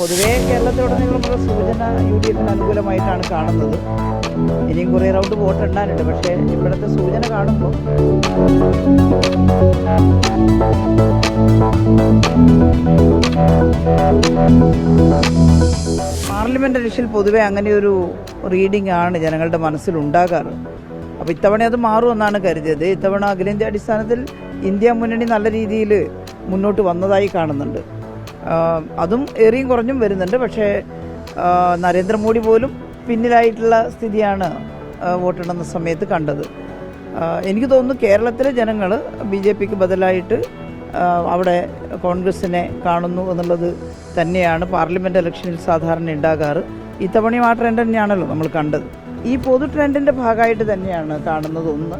പൊതുവേ കേരളത്തിലുടനീളമുള്ള സൂചന UDF അനുകൂലമായിട്ടാണ് കാണുന്നത്. ഇനിയും കുറേ റൗണ്ട് വോട്ട് എണ്ണാനുണ്ട്. പക്ഷേ ഇവിടുത്തെ സൂചന കാണുമ്പോൾ പാർലമെൻ്റ് ഇലക്ഷനിൽ പൊതുവെ അങ്ങനെയൊരു റീഡിംഗ് ആണ് ജനങ്ങളുടെ മനസ്സിലുണ്ടാകാറ്. അപ്പോൾ ഇത്തവണ അത് മാറുമെന്നാണ് കരുതിയത്. ഇത്തവണ അഖിലേന്ത്യാ അടിസ്ഥാനത്തിൽ ഇന്ത്യ മുന്നണി നല്ല രീതിയിൽ മുന്നോട്ട് വന്നതായി കാണുന്നുണ്ട്. അതും ഏറിയും കുറഞ്ഞും വരുന്നുണ്ട്. പക്ഷേ നരേന്ദ്രമോദി പോലും പിന്നിലായിട്ടുള്ള സ്ഥിതിയാണ് വോട്ടെണ്ണുന്ന സമയത്ത് കണ്ടത്. എനിക്ക് തോന്നുന്നു കേരളത്തിലെ ജനങ്ങൾ BJPക്ക് ബദലായിട്ട് അവിടെ കോൺഗ്രസിനെ കാണുന്നു എന്നുള്ളത് തന്നെയാണ് പാർലമെൻറ്റ് ഇലക്ഷനിൽ സാധാരണ ഉണ്ടാകാറ്. ഇത്തവണയും ആ ട്രെൻഡ് തന്നെയാണല്ലോ നമ്മൾ കണ്ടത്. ഈ പൊതു ട്രെൻഡിൻ്റെ ഭാഗമായിട്ട് തന്നെയാണ് കാണുന്നത്. ഒന്ന്